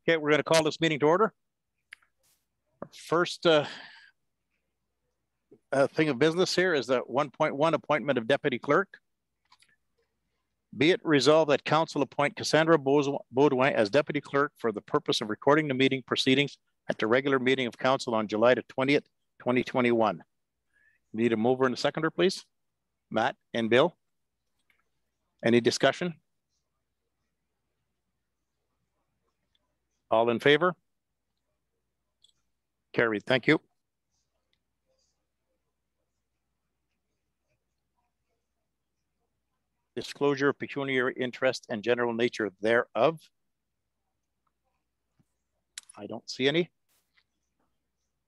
Okay, we're going to call this meeting to order. First thing of business here is the 1.1 appointment of deputy clerk. Be it resolved that council appoint Cassandra Baudouin as deputy clerk for the purpose of recording the meeting proceedings at the regular meeting of council on July the 20th, 2021. Need a mover and a seconder, please. Matt and Bill. Any discussion? All in favor? Carried. Thank you. Disclosure of pecuniary interest and general nature thereof. I don't see any.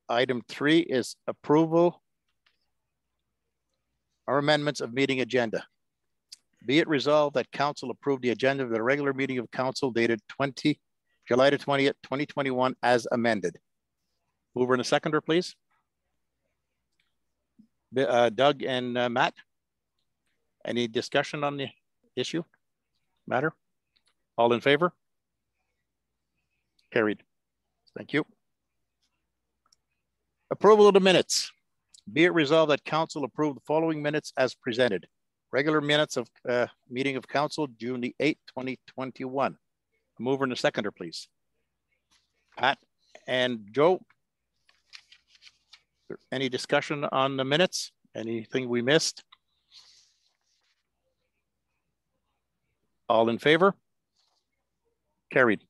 Item 3 is approval or amendments of meeting agenda. Be it resolved that council approve the agenda of the regular meeting of council dated July the 20th, 2021 as amended. Mover and a seconder, please. Doug and Matt. Any discussion on the issue? Matter? All in favor? Carried. Thank you. Approval of the minutes. Be it resolved that council approve the following minutes as presented. Regular minutes of meeting of council, June the 8th, 2021. A mover and a seconder, please. Pat and Joe. Any discussion on the minutes? Anything we missed? All in favor? Carried.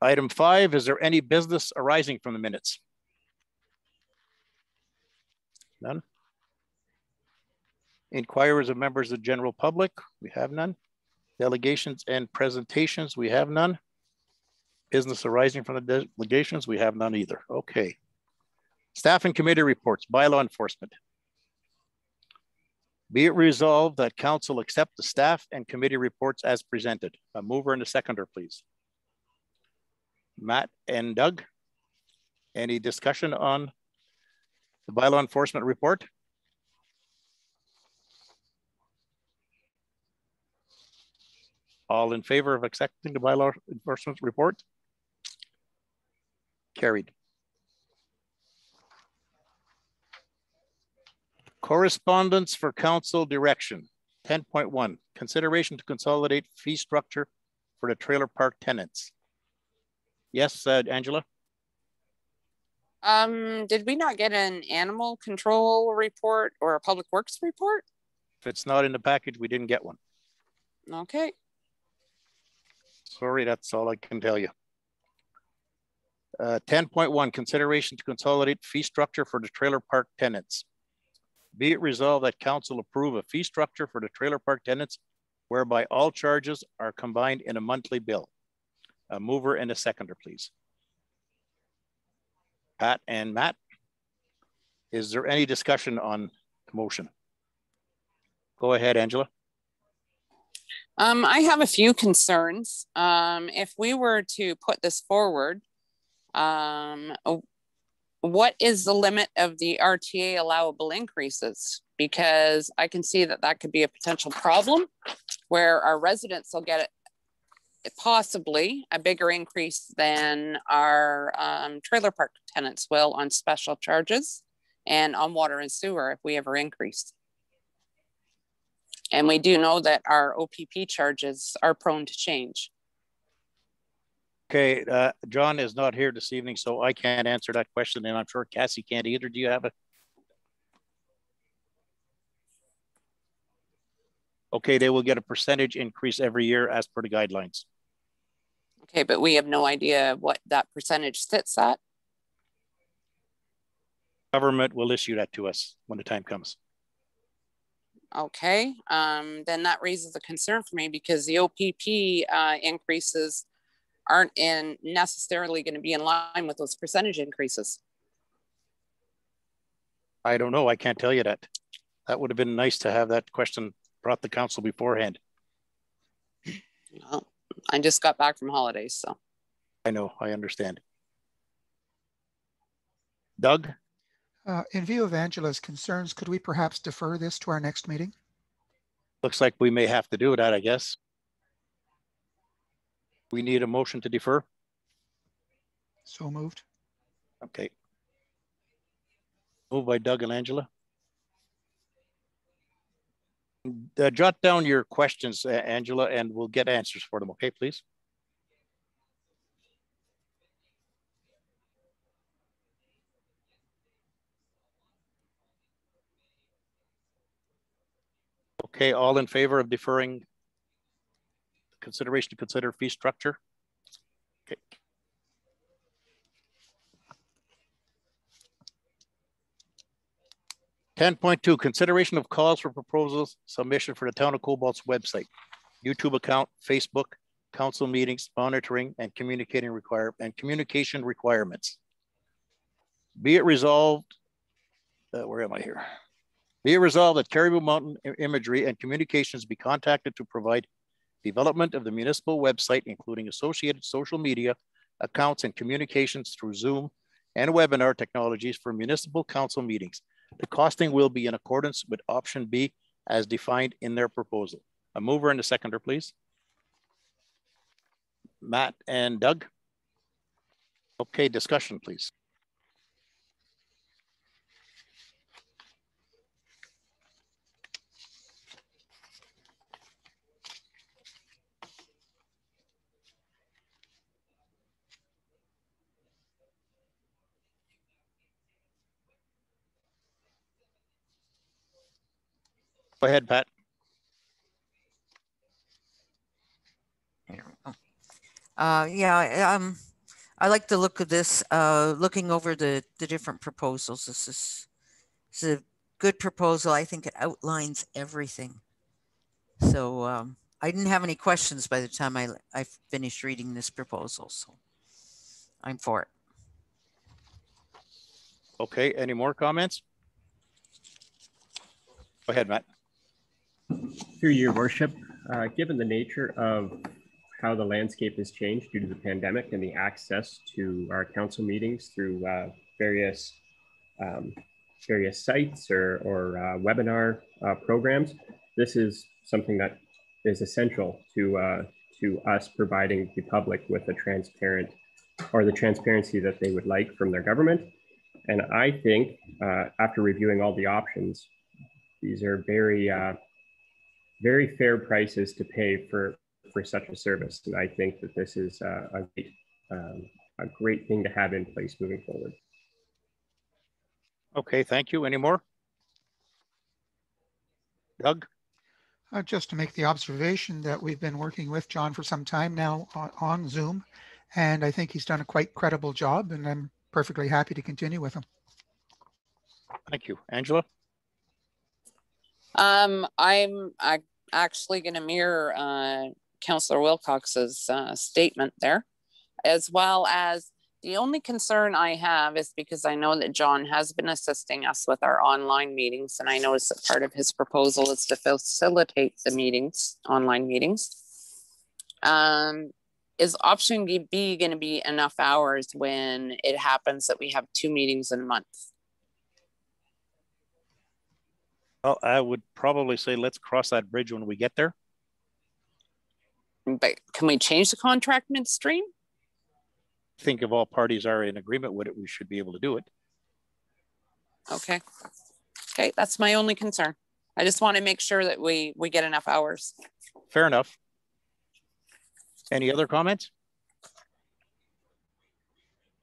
Item 5, is there any business arising from the minutes? None. Inquiries of members of the general public, we have none. Delegations and presentations, we have none. Business arising from the delegations, we have none either. Okay. Staff and committee reports, bylaw enforcement. Be it resolved that council accept the staff and committee reports as presented. A mover and a seconder, please. Matt and Doug, any discussion on the bylaw enforcement report? All in favor of accepting the bylaw enforcement report? Carried. Correspondence for council direction. 10.1, consideration to consolidate fee structure for the trailer park tenants. Yes, Angela? Did we not get an animal control report or a public works report? If it's not in the package, we didn't get one. Okay. Sorry, that's all I can tell you. 10.1, consideration to consolidate fee structure for the trailer park tenants. Be it resolved that council approve a fee structure for the trailer park tenants whereby all charges are combined in a monthly bill. A mover and a seconder, please. Pat and Matt, is there any discussion on the motion? Go ahead, Angela. I have a few concerns. If we were to put this forward, what is the limit of the RTA allowable increases? Because I can see that that could be a potential problem where our residents will get possibly a bigger increase than our trailer park tenants will on special charges and on water and sewer if we ever increase. And we do know that our OPP charges are prone to change. Okay, John is not here this evening, so I can't answer that question, and I'm sure Cassie can't either. Do you have a? Okay, they will get a percentage increase every year as per the guidelines. Okay, but we have no idea what that percentage sits at. Government will issue that to us when the time comes. Okay, then that raises a concern for me because the OPP increases aren't necessarily going to be in line with those percentage increases. I don't know. I can't tell you that. That would have been nice to have that question brought to council beforehand. Well, I just got back from holidays, so. I know, I understand. Doug? In view of Angela's concerns, could we perhaps defer this to our next meeting? Looks like we may have to do that, I guess. We need a motion to defer. So moved. Okay. Moved by Doug and Angela. Jot down your questions, Angela, and we'll get answers for them. Okay, please. Okay, all in favor of deferring consideration to consider fee structure? Okay. 10.2, consideration of calls for proposals submission for the Town of Cobalt's website, YouTube account, Facebook, council meetings, monitoring, and communication requirements. Be it resolved, where am I here? Be it resolved that Caribou Mountain Imagery and Communications be contacted to provide development of the municipal website, including associated social media accounts and communications through Zoom and webinar technologies for municipal council meetings. The costing will be in accordance with option B as defined in their proposal. A mover and a seconder, please. Matt and Doug. Okay, discussion, please. Go ahead, Pat. Yeah, I like the look of this, looking over the different proposals. This is a good proposal. I think it outlines everything. So I didn't have any questions by the time I finished reading this proposal. So I'm for it. Okay, any more comments? Go ahead, Matt. Through your worship, given the nature of how the landscape has changed due to the pandemic and the access to our council meetings through various sites or webinar programs, this is something that is essential to us providing the public with a transparent, or the transparency that they would like from their government. And I think after reviewing all the options, these are very fair prices to pay for such a service. And I think that this is a great thing to have in place moving forward. Okay, thank you. Any more? Doug? Just to make the observation that we've been working with John for some time now on Zoom, and I think he's done a quite credible job, and I'm perfectly happy to continue with him. Thank you. Angela? I'm actually going to mirror Councillor Wilcox's statement there, as well as the only concern I have is because I know that John has been assisting us with our online meetings, and I noticed that part of his proposal is to facilitate the meetings, online meetings. Is option B going to be enough hours when it happens that we have 2 meetings in a month? Well, I would probably say let's cross that bridge when we get there. But can we change the contract midstream? I think if all parties are in agreement with it, we should be able to do it. Okay. Okay, that's my only concern. I just want to make sure that we get enough hours. Fair enough. Any other comments?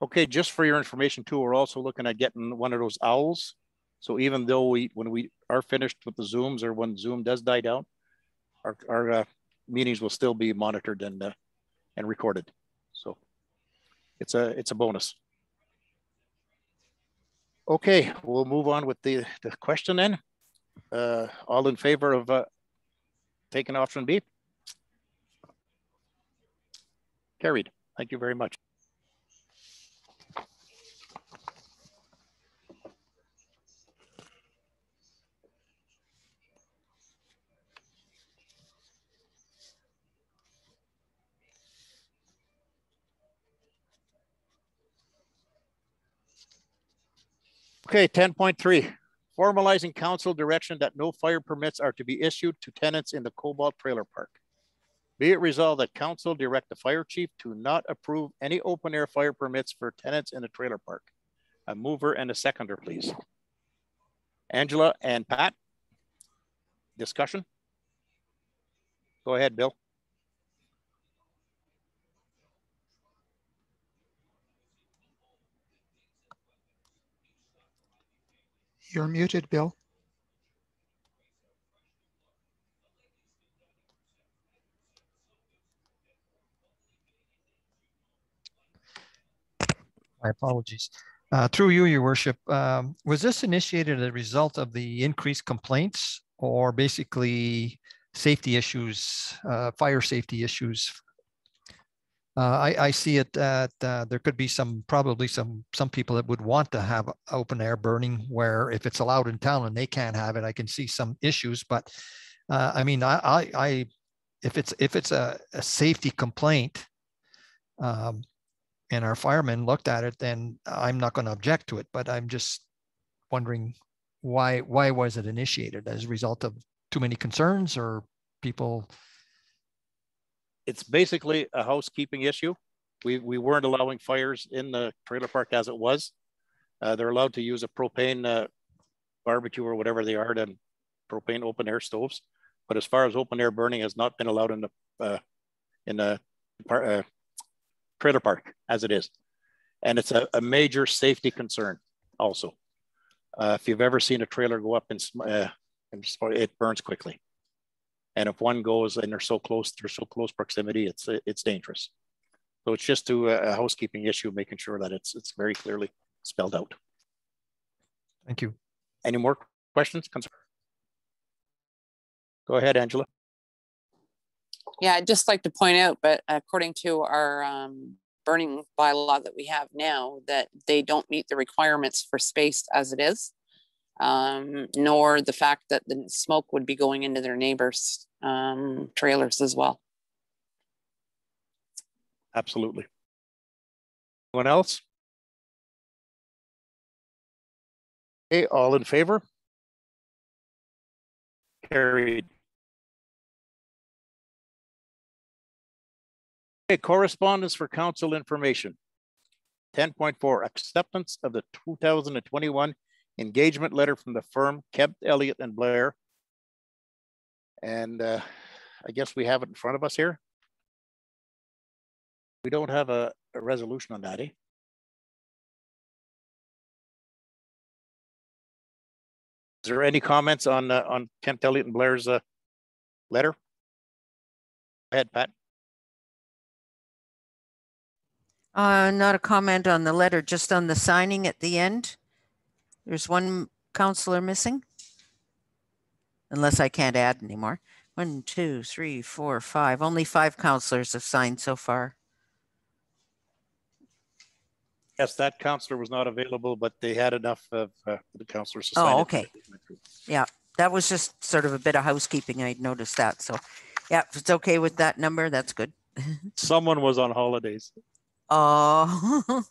Okay, just for your information too, we're also looking at getting one of those owls. So even though when we are finished with the Zooms, or when Zoom does die down, our meetings will still be monitored and recorded. So it's a bonus. Okay, we'll move on with the question then. All in favor of taking option B? Carried. Thank you very much. Okay, 10.3, formalizing council direction that no fire permits are to be issued to tenants in the Cobalt Trailer Park. Be it resolved that council direct the fire chief to not approve any open air fire permits for tenants in the trailer park. A mover and a seconder, please. Angela and Pat, discussion? Go ahead, Bill. You're muted, Bill. My apologies. Through you, Your Worship, was this initiated as a result of the increased complaints or basically safety issues, fire safety issues? I see it that there could be probably some people that would want to have open air burning where if it's allowed in town and they can't have it, I can see some issues. But I mean, if it's a safety complaint, and our firemen looked at it, then I'm not going to object to it. But I'm just wondering why was it initiated as a result of too many concerns or people? It's basically a housekeeping issue. We weren't allowing fires in the trailer park as it was. They're allowed to use a propane barbecue or whatever they are, then propane open air stoves. But as far as open air burning has not been allowed in the trailer park as it is. And it's a major safety concern also. If you've ever seen a trailer go up and it burns quickly. And if one goes and they're so close proximity, it's dangerous. So it's just a housekeeping issue, making sure that it's very clearly spelled out. Thank you. Any more questions? Go ahead, Angela. Yeah, I'd just like to point out, but according to our burning bylaw that we have now, that they don't meet the requirements for space as it is, nor the fact that the smoke would be going into their neighbors' trailers as well. Absolutely. Anyone else? Okay, all in favor? Carried. Okay, correspondence for council information. 10.4, acceptance of the 2021 engagement letter from the firm Kemp, Elliott and Blair. And I guess we have it in front of us here. We don't have a resolution on that, eh? Is there any comments on Kemp, Elliott and Blair's letter? Go ahead, Pat. Not a comment on the letter, just on the signing at the end. There's one counselor missing. Unless I can't add anymore. 1, 2, 3, 4, 5. Only 5 counselors have signed so far. Yes, that counselor was not available, but they had enough of the counselors to sign. Oh, okay. Yeah, that was just sort of a bit of housekeeping. I'd noticed that. So yeah, if it's okay with that number, that's good. Someone was on holidays. Oh,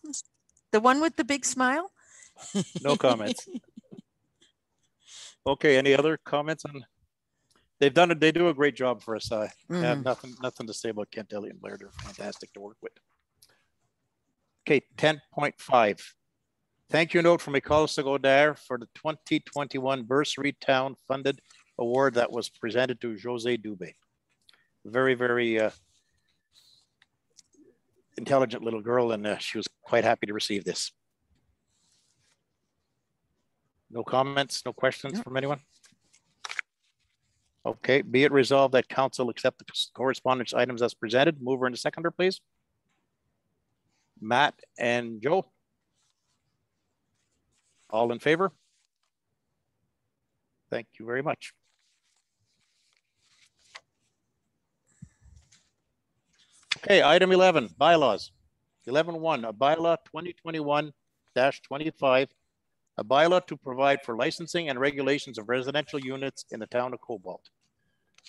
the one with the big smile? No comments. Okay, any other comments on? They do a great job for us. I have nothing to say about Kent, Elliott and Blair. They're fantastic to work with. Okay, 10.5. Thank you note from École Secondaire for the 2021 Bursary Town Funded Award that was presented to Jose Dubé. Very, very intelligent little girl, and she was quite happy to receive this. No comments, no questions from anyone? Okay, be it resolved that council accept the correspondence items as presented. Mover and seconder, please. Matt and Joe. All in favor? Thank you very much. Okay, item 11, bylaws. 11.1, a bylaw 2021-25, a bylaw to provide for licensing and regulations of residential units in the town of Cobalt.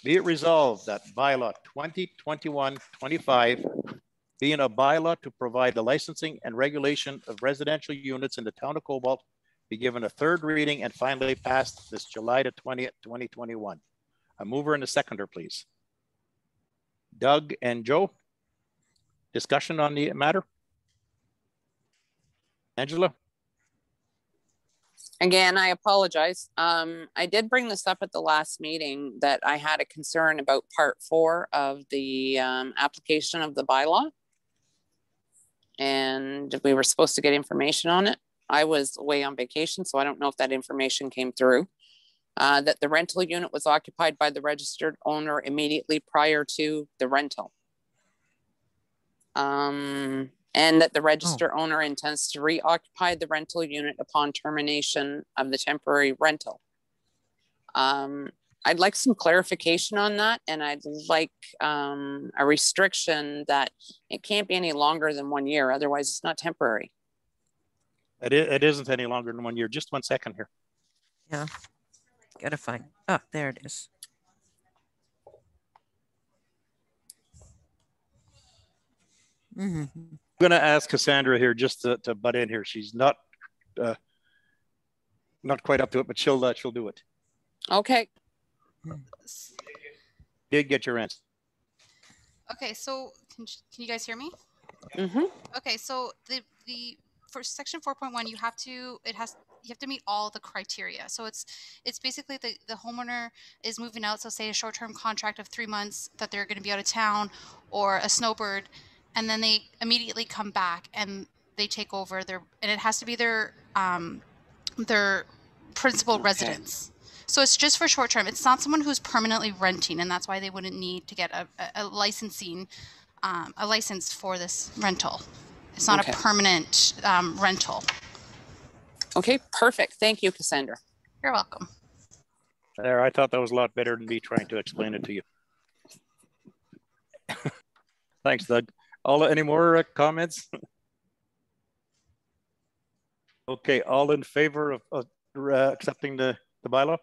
Be it resolved that bylaw 2021-25 being a bylaw to provide the licensing and regulation of residential units in the town of Cobalt be given a third reading and finally passed this July the 20th, 2021. A mover and a seconder, please. Doug and Joe, discussion on the matter? Angela? Again, I apologize. I did bring this up at the last meeting that I had a concern about part 4 of the application of the bylaw. And we were supposed to get information on it. I was away on vacation, so I don't know if that information came through. That the rental unit was occupied by the registered owner immediately prior to the rental. And that the registered owner intends to reoccupy the rental unit upon termination of the temporary rental. I'd like some clarification on that, and I'd like a restriction that it can't be any longer than 1 year, otherwise it's not temporary. It isn't any longer than 1 year. Just 1 second here. Yeah, gotta find, oh, there it is. Mm-hmm. I'm going to ask Cassandra here just to butt in here. She's not quite up to it, but she'll do it. Okay. Did get your answer. Okay, so can you guys hear me? Mm-hmm. Okay, so the for section 4.1, you have to meet all the criteria. So it's basically the homeowner is moving out. So say a short-term contract of 3 months that they're going to be out of town, or a snowbird, and then they immediately come back and they take over and it has to be their principal residence. So it's just for short term. It's not someone who's permanently renting, and that's why they wouldn't need to get a license for this rental. It's not a permanent rental. Okay, perfect. Thank you, Cassandra. You're welcome. There, I thought that was a lot better than me trying to explain it to you. Thanks, Doug. Any more comments? Okay, all in favor of accepting the bylaw?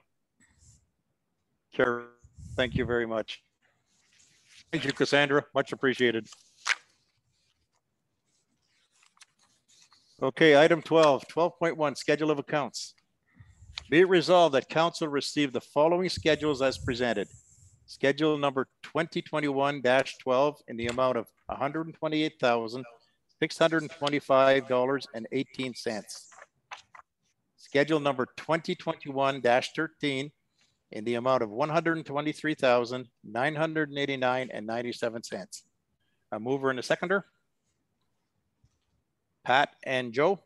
Sure. Thank you very much. Thank you, Cassandra. Much appreciated. Okay, item 12.1, schedule of accounts. Be it resolved that council receive the following schedules as presented. Schedule number 2021-12 in the amount of $128,625.18. Schedule number 2021-13 in the amount of $123,989.97. A mover and a seconder. Pat and Joe.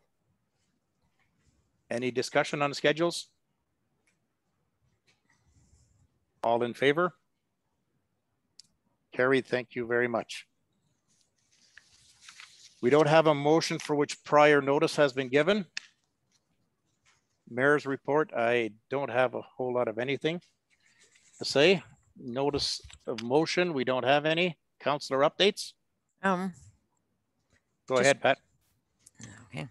Any discussion on the schedules? All in favor? Carried, thank you very much. We don't have a motion for which prior notice has been given. Mayor's report, I don't have a whole lot of anything to say. Notice of motion, we don't have any. Councillor updates? Go ahead, Pat. Okay.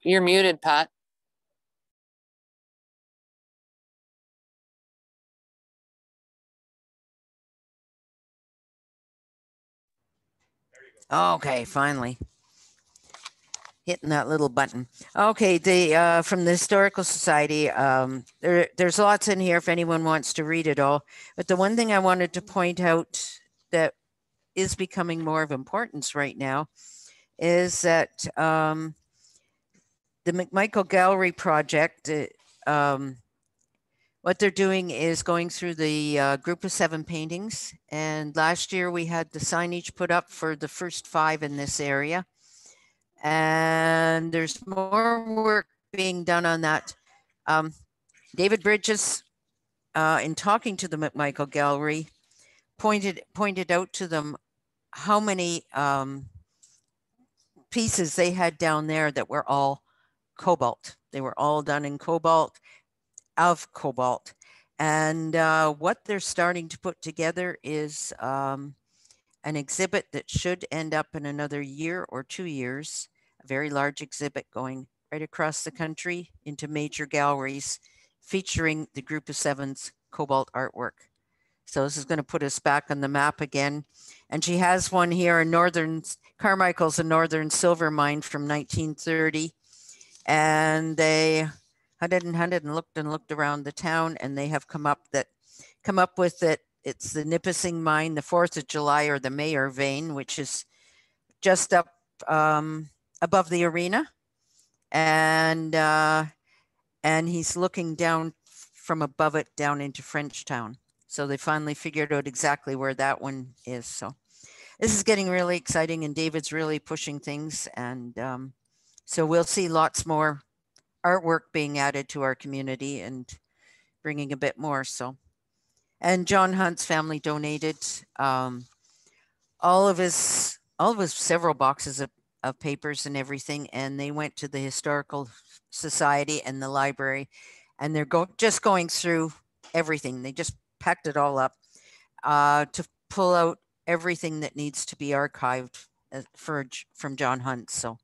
You're muted, Pat. Okay, finally. Hitting that little button. Okay, the from the Historical Society, there's lots in here if anyone wants to read it all. But the one thing I wanted to point out that is becoming more of importance right now is that the McMichael Gallery project, what they're doing is going through the group of 7 paintings. And last year we had the signage put up for the first 5 in this area. And there's more work being done on that. David Bridges, in talking to the McMichael Gallery, pointed out to them how many pieces they had down there that were all cobalt. They were all done in cobalt, of cobalt. And what they're starting to put together is an exhibit that should end up in another year or 2 years, a very large exhibit going right across the country into major galleries featuring the Group of Seven's cobalt artwork. So this is going to put us back on the map again. And she has one here in Carmichael's a northern silver mine from 1930. And they hunted and looked around the town, and they have come up with that it's the Nipissing mine, the 4th of July or the Mayor vein, which is just up above the arena. And he's looking down from above it down into Frenchtown. So they finally figured out exactly where that one is. So this is getting really exciting, and David's really pushing things. And so we'll see lots more artwork being added to our community and bringing a bit more. So, and John Hunt's family donated all of his several boxes of papers and everything, and they went to the Historical Society and the library, and they're just going through everything. They just packed it all up to pull out everything that needs to be archived from John Hunt. So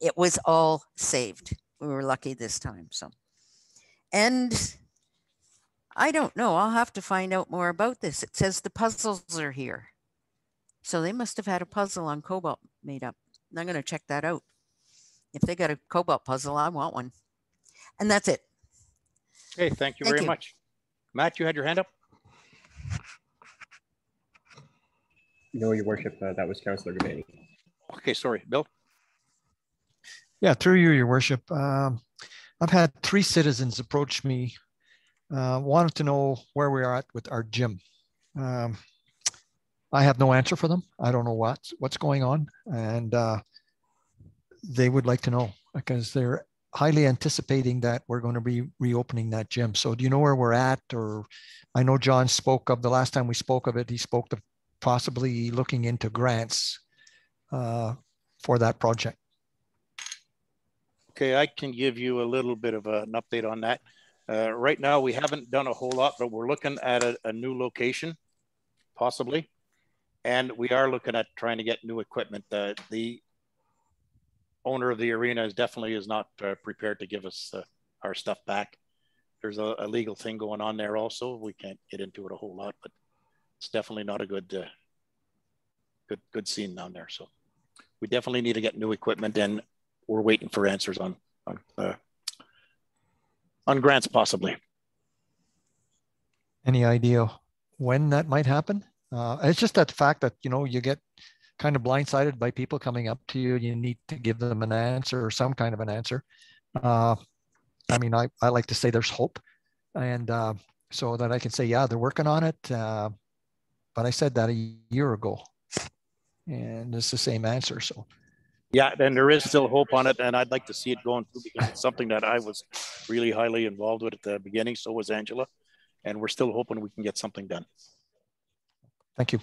it was all saved. We were lucky this time. So, and I don't know, I'll have to find out more about this. It says the puzzles are here. So they must have had a puzzle on cobalt made up. I'm going to check that out. If they got a cobalt puzzle, I want one. And that's it. Okay, thank you very much. Matt, you had your hand up? No, Your Worship, that was Councillor Gavani. Okay, sorry, Bill. Yeah, through you, Your Worship. I've had 3 citizens approach me, wanted to know where we are at with our gym. I have no answer for them. I don't know what's going on, and they would like to know because they're highly anticipating that we're going to be reopening that gym. So do you know where we're at? Or I know John spoke of the last time we spoke of it, he spoke of possibly looking into grants for that project. Okay, I can give you a little bit of an update on that. Right now, we haven't done a whole lot, but we're looking at a new location, possibly. And we are looking at trying to get new equipment. The owner of the arena is not prepared to give us our stuff back. There's a legal thing going on there also. We can't get into it a whole lot, but it's definitely not a good scene down there. So we definitely need to get new equipment, and we're waiting for answers on grants possibly. Any idea when that might happen? It's just that fact that, you know, you get kind of blindsided by people coming up to you. You need to give them an answer or some kind of an answer. I mean, I like to say there's hope, and so that I can say, yeah, they're working on it. But I said that a year ago, and it's the same answer. So yeah, and there is still hope on it, and I'd like to see it going through because it's something that I was really highly involved with at the beginning. So was Angela, and we're still hoping we can get something done. Thank you.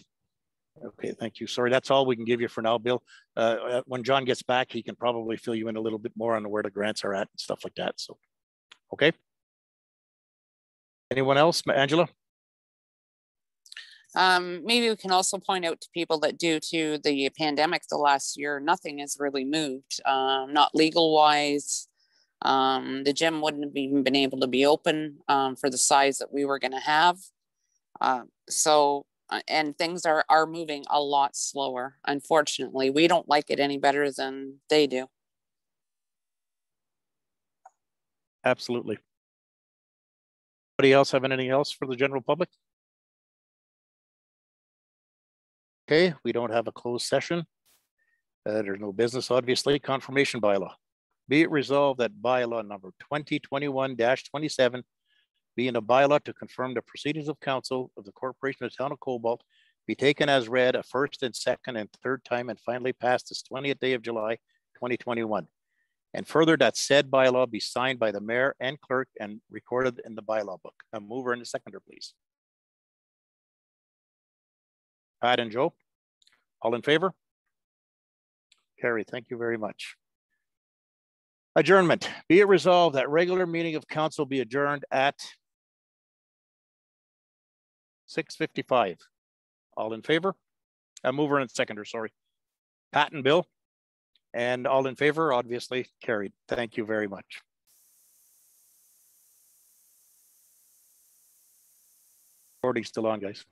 Okay, thank you. Sorry, that's all we can give you for now, Bill. When John gets back, he can probably fill you in a little bit more on where the grants are at and stuff like that. So, okay. Anyone else, Angela? Maybe we can also point out to people that due to the pandemic the last year, nothing has really moved, not legal wise. The gym wouldn't have even been able to be open for the size that we were going to have. And things are moving a lot slower. Unfortunately, we don't like it any better than they do. Absolutely. Anybody else have anything else for the general public? Okay, we don't have a closed session. There's no business, obviously. Confirmation bylaw. Be it resolved that bylaw number 2021-27 being a bylaw to confirm the proceedings of council of the Corporation of Town of Cobalt be taken as read a first and second and third time and finally passed this 20th day of July 2021. And further, that said bylaw be signed by the mayor and clerk and recorded in the bylaw book. A mover and a seconder, please. Pat and Joe, all in favor? Carrie, thank you very much. Adjournment. Be it resolved that regular meeting of council be adjourned at 6:55. All in favor? A mover and a seconder, sorry. Pat and Bill. And all in favor, obviously carried. Thank you very much. Recording's still on, guys.